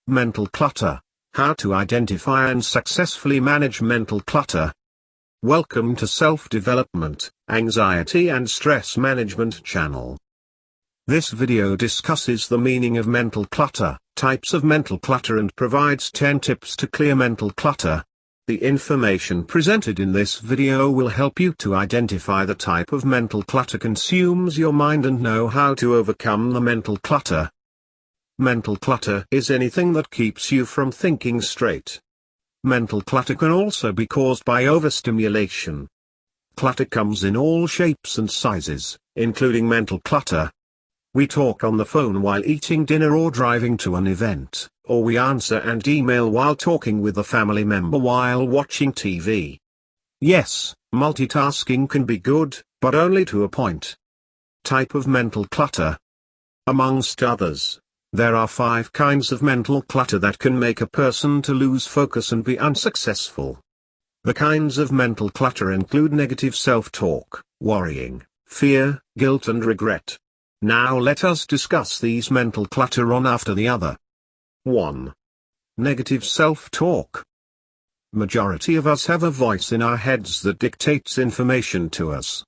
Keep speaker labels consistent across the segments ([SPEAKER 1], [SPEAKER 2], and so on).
[SPEAKER 1] Mental clutter. How to identify and successfully manage mental clutter. Welcome to Self-Development, Anxiety and Stress Management channel. This video discusses the meaning of mental clutter, types of mental clutter and provides 10 tips to clear mental clutter. The information presented in this video will help you to identify the type of mental clutter consumes your mind and know how to overcome the mental clutter. Mental clutter is anything that keeps you from thinking straight. Mental clutter can also be caused by overstimulation. Clutter comes in all shapes and sizes, including mental clutter. We talk on the phone while eating dinner or driving to an event, or we answer and email while talking with a family member while watching TV. Yes, multitasking can be good, but only to a point. Type of mental clutter. Amongst others, there are 5 kinds of mental clutter that can make a person to lose focus and be unsuccessful. The kinds of mental clutter include negative self-talk, worrying, fear, guilt and regret. Now let us discuss these mental clutter one after the other. 1. Negative self-talk. Majority of us have a voice in our heads that dictates information to us.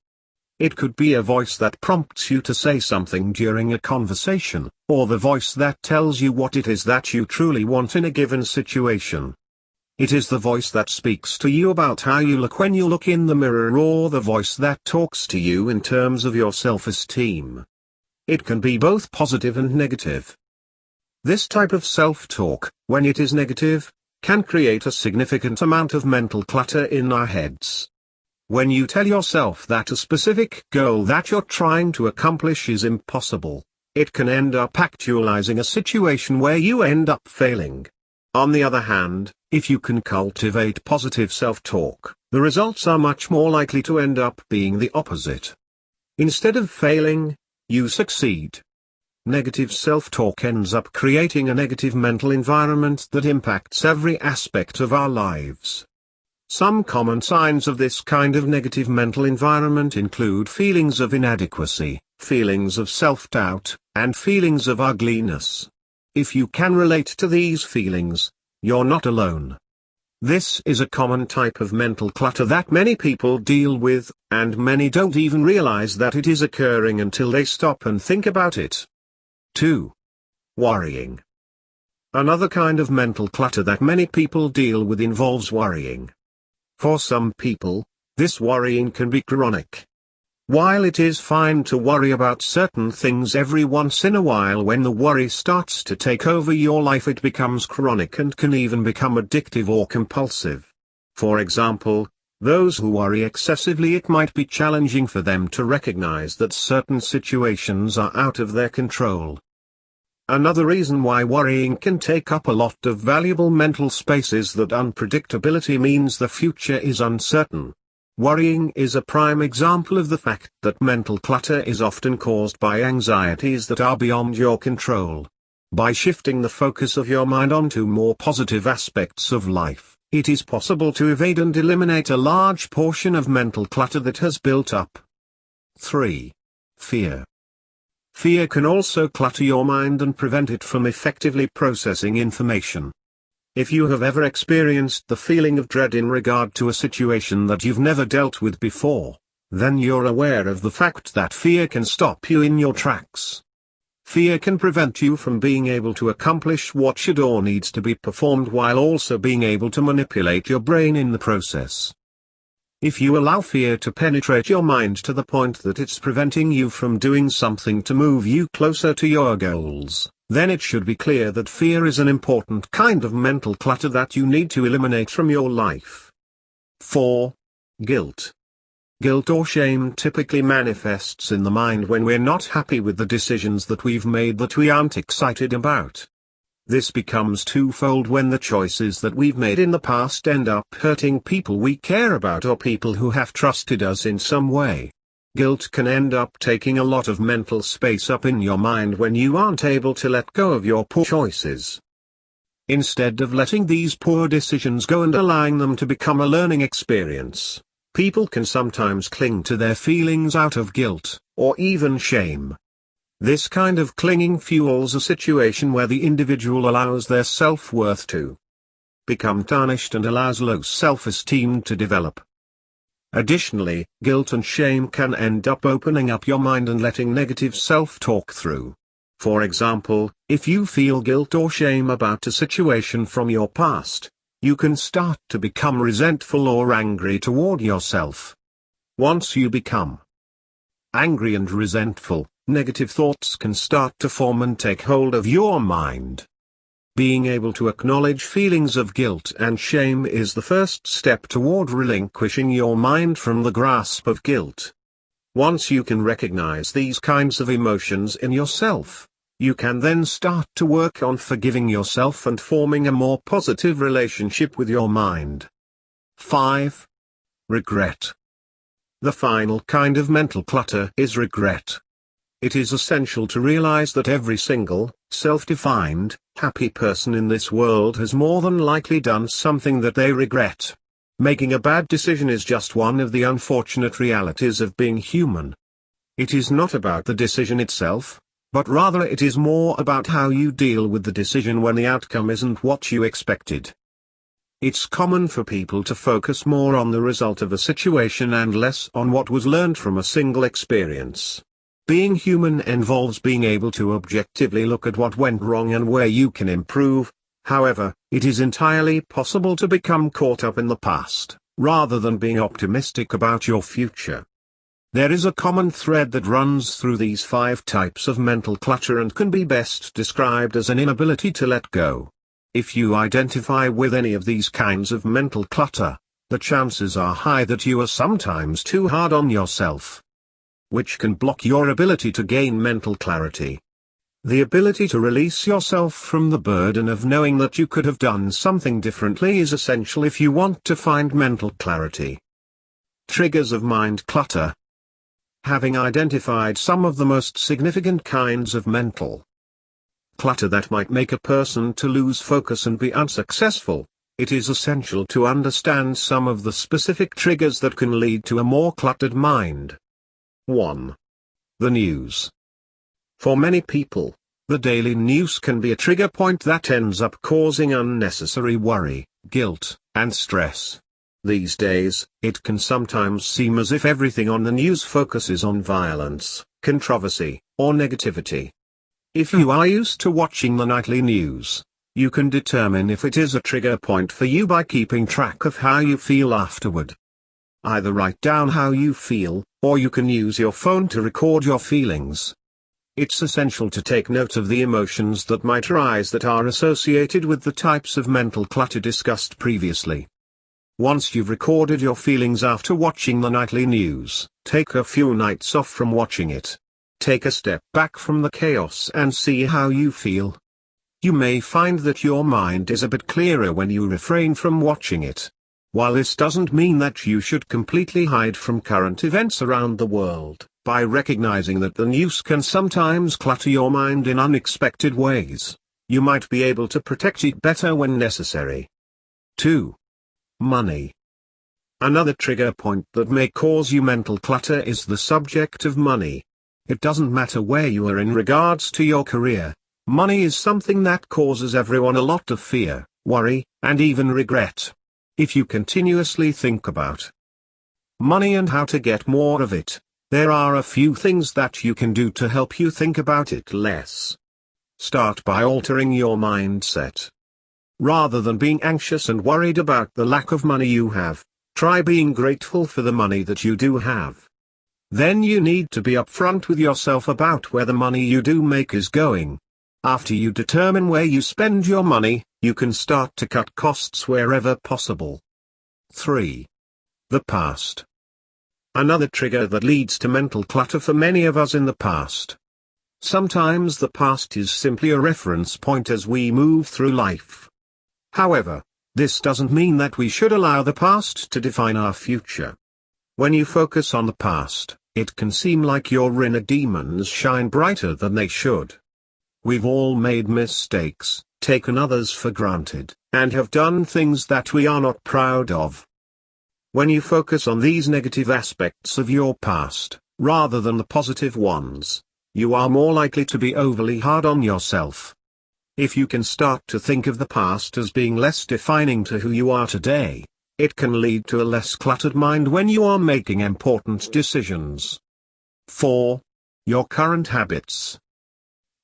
[SPEAKER 1] It could be a voice that prompts you to say something during a conversation, or the voice that tells you what it is that you truly want in a given situation. It is the voice that speaks to you about how you look when you look in the mirror, or the voice that talks to you in terms of your self-esteem. It can be both positive and negative. This type of self-talk, when it is negative, can create a significant amount of mental clutter in our heads. When you tell yourself that a specific goal that you're trying to accomplish is impossible, it can end up actualizing a situation where you end up failing. On the other hand, if you can cultivate positive self-talk, the results are much more likely to end up being the opposite. Instead of failing, you succeed. Negative self-talk ends up creating a negative mental environment that impacts every aspect of our lives. Some common signs of this kind of negative mental environment include feelings of inadequacy, feelings of self-doubt, and feelings of ugliness. If you can relate to these feelings, you're not alone. This is a common type of mental clutter that many people deal with, and many don't even realize that it is occurring until they stop and think about it. 2. Worrying. Another kind of mental clutter that many people deal with involves worrying. For some people, this worrying can be chronic. While it is fine to worry about certain things every once in a while, when the worry starts to take over your life it becomes chronic and can even become addictive or compulsive. For example, those who worry excessively, it might be challenging for them to recognize that certain situations are out of their control. Another reason why worrying can take up a lot of valuable mental space is that unpredictability means the future is uncertain. Worrying is a prime example of the fact that mental clutter is often caused by anxieties that are beyond your control. By shifting the focus of your mind onto more positive aspects of life, it is possible to evade and eliminate a large portion of mental clutter that has built up. 3. Fear. Fear can also clutter your mind and prevent it from effectively processing information. If you have ever experienced the feeling of dread in regard to a situation that you've never dealt with before, then you're aware of the fact that fear can stop you in your tracks. Fear can prevent you from being able to accomplish what should or needs to be performed, while also being able to manipulate your brain in the process. If you allow fear to penetrate your mind to the point that it's preventing you from doing something to move you closer to your goals, then it should be clear that fear is an important kind of mental clutter that you need to eliminate from your life. 4. Guilt. Guilt or shame typically manifests in the mind when we're not happy with the decisions that we've made that we aren't excited about. This becomes twofold when the choices that we've made in the past end up hurting people we care about or people who have trusted us in some way. Guilt can end up taking a lot of mental space up in your mind when you aren't able to let go of your poor choices. Instead of letting these poor decisions go and allowing them to become a learning experience, people can sometimes cling to their feelings out of guilt, or even shame. This kind of clinging fuels a situation where the individual allows their self-worth to become tarnished and allows low self-esteem to develop. Additionally, guilt and shame can end up opening up your mind and letting negative self-talk through. For example, if you feel guilt or shame about a situation from your past, you can start to become resentful or angry toward yourself. Once you become angry and resentful, negative thoughts can start to form and take hold of your mind. Being able to acknowledge feelings of guilt and shame is the first step toward relinquishing your mind from the grasp of guilt. Once you can recognize these kinds of emotions in yourself, you can then start to work on forgiving yourself and forming a more positive relationship with your mind. 5. Regret. The final kind of mental clutter is regret. It is essential to realize that every single, self-defined, happy person in this world has more than likely done something that they regret. Making a bad decision is just one of the unfortunate realities of being human. It is not about the decision itself, but rather it is more about how you deal with the decision when the outcome isn't what you expected. It's common for people to focus more on the result of a situation and less on what was learned from a single experience. Being human involves being able to objectively look at what went wrong and where you can improve. However, it is entirely possible to become caught up in the past, rather than being optimistic about your future. There is a common thread that runs through these 5 types of mental clutter and can be best described as an inability to let go. If you identify with any of these kinds of mental clutter, the chances are high that you are sometimes too hard on yourself, which can block your ability to gain mental clarity. The ability to release yourself from the burden of knowing that you could have done something differently is essential if you want to find mental clarity. Triggers of mind clutter. Having identified some of the most significant kinds of mental clutter that might make a person to lose focus and be unsuccessful, it is essential to understand some of the specific triggers that can lead to a more cluttered mind. 1. The news. For many people, the daily news can be a trigger point that ends up causing unnecessary worry, guilt, and stress. These days, it can sometimes seem as if everything on the news focuses on violence, controversy, or negativity. If you are used to watching the nightly news, you can determine if it is a trigger point for you by keeping track of how you feel afterward. Either write down how you feel, or you can use your phone to record your feelings. It's essential to take note of the emotions that might arise that are associated with the types of mental clutter discussed previously. Once you've recorded your feelings after watching the nightly news, take a few nights off from watching it. Take a step back from the chaos and see how you feel. You may find that your mind is a bit clearer when you refrain from watching it. While this doesn't mean that you should completely hide from current events around the world, by recognizing that the news can sometimes clutter your mind in unexpected ways, you might be able to protect it better when necessary. 2. Money. Another trigger point that may cause you mental clutter is the subject of money. It doesn't matter where you are in regards to your career, money is something that causes everyone a lot of fear, worry, and even regret. If you continuously think about money and how to get more of it, there are a few things that you can do to help you think about it less. Start by altering your mindset. Rather than being anxious and worried about the lack of money you have, try being grateful for the money that you do have. Then you need to be upfront with yourself about where the money you do make is going. After you determine where you spend your money, you can start to cut costs wherever possible. 3. The past. Another trigger that leads to mental clutter for many of us in the past. Sometimes the past is simply a reference point as we move through life. However, this doesn't mean that we should allow the past to define our future. When you focus on the past, it can seem like your inner demons shine brighter than they should. We've all made mistakes, taken others for granted, and have done things that we are not proud of. When you focus on these negative aspects of your past, rather than the positive ones, you are more likely to be overly hard on yourself. If you can start to think of the past as being less defining to who you are today, it can lead to a less cluttered mind when you are making important decisions. 4. Your current habits.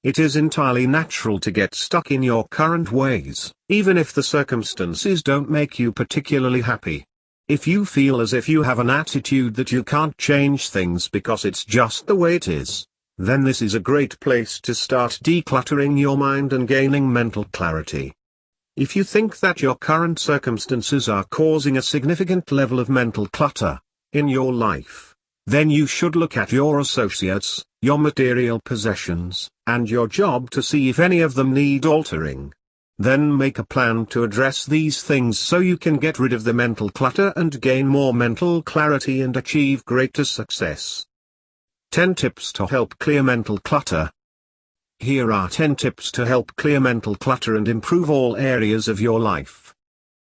[SPEAKER 1] It is entirely natural to get stuck in your current ways, even if the circumstances don't make you particularly happy. If you feel as if you have an attitude that you can't change things because it's just the way it is, then this is a great place to start decluttering your mind and gaining mental clarity. If you think that your current circumstances are causing a significant level of mental clutter in your life, then you should look at your associates, your material possessions, and your job to see if any of them need altering. Then make a plan to address these things so you can get rid of the mental clutter and gain more mental clarity and achieve greater success. 10 tips to help clear mental clutter. Here are 10 tips to help clear mental clutter and improve all areas of your life.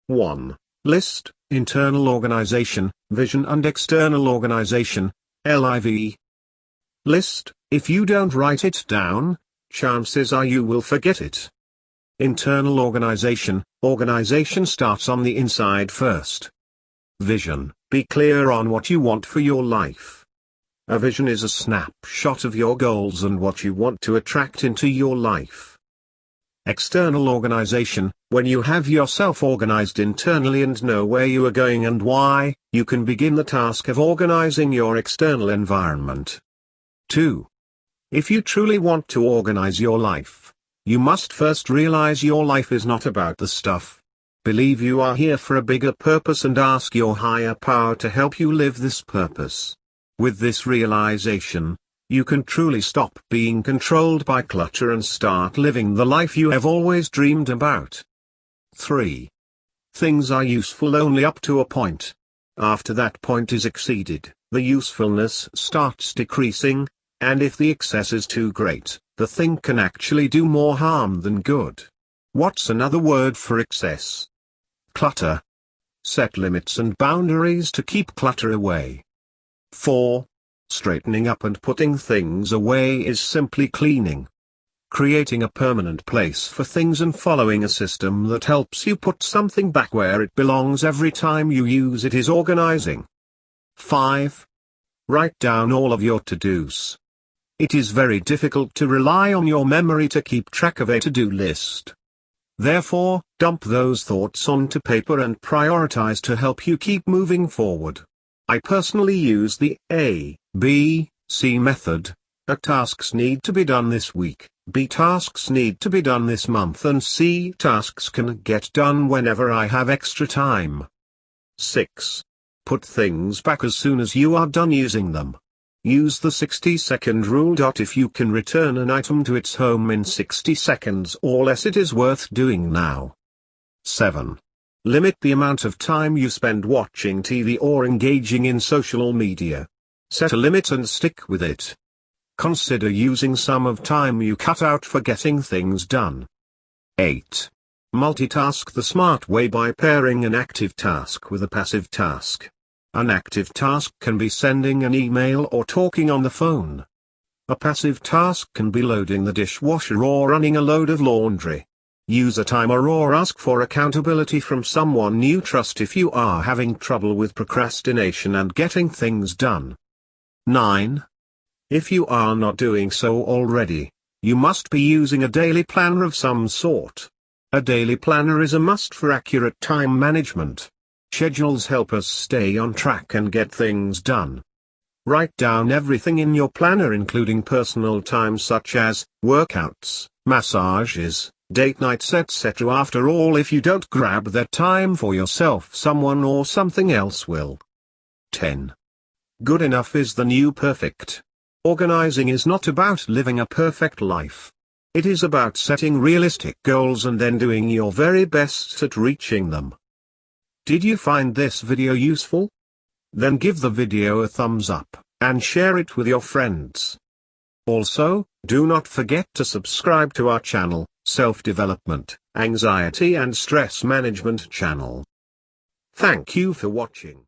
[SPEAKER 1] 1. List, internal organization, vision and external organization, LIV. List, if you don't write it down, chances are you will forget it. Internal organization, organization starts on the inside first. Vision, be clear on what you want for your life. A vision is a snapshot of your goals and what you want to attract into your life. External organization, when you have yourself organized internally and know where you are going and why, you can begin the task of organizing your external environment. 2. If you truly want to organize your life, you must first realize your life is not about the stuff. Believe you are here for a bigger purpose and ask your higher power to help you live this purpose. With this realization, you can truly stop being controlled by clutter and start living the life you have always dreamed about. 3. Things are useful only up to a point. After that point is exceeded, the usefulness starts decreasing, and if the excess is too great, the thing can actually do more harm than good. What's another word for excess? Clutter. Set limits and boundaries to keep clutter away. 4. Straightening up and putting things away is simply cleaning. Creating a permanent place for things and following a system that helps you put something back where it belongs every time you use it is organizing. 5. Write down all of your to-dos. It is very difficult to rely on your memory to keep track of a to-do list. Therefore, dump those thoughts onto paper and prioritize to help you keep moving forward. I personally use the A, B, C method. A tasks need to be done this week, B tasks need to be done this month and C tasks can get done whenever I have extra time. 6. Put things back as soon as you are done using them. Use the 60-second rule. If you can return an item to its home in 60 seconds or less, it is worth doing now. 7. Limit the amount of time you spend watching TV or engaging in social media. Set a limit and stick with it. Consider using some of time you cut out for getting things done. 8. Multitask the smart way by pairing an active task with a passive task. An active task can be sending an email or talking on the phone. A passive task can be loading the dishwasher or running a load of laundry. Use a timer or ask for accountability from someone you trust if you are having trouble with procrastination and getting things done. 9. If you are not doing so already, you must be using a daily planner of some sort. A daily planner is a must for accurate time management. Schedules help us stay on track and get things done. Write down everything in your planner, including personal time such as workouts, massages, date nights, etc. After all, if you don't grab that time for yourself, someone or something else will. 10. Good enough is the new perfect. Organizing is not about living a perfect life. It is about setting realistic goals and then doing your very best at reaching them. Did you find this video useful? Then give the video a thumbs up, and share it with your friends. Also, do not forget to subscribe to our channel, Self-Development, Anxiety and Stress Management channel. Thank you for watching.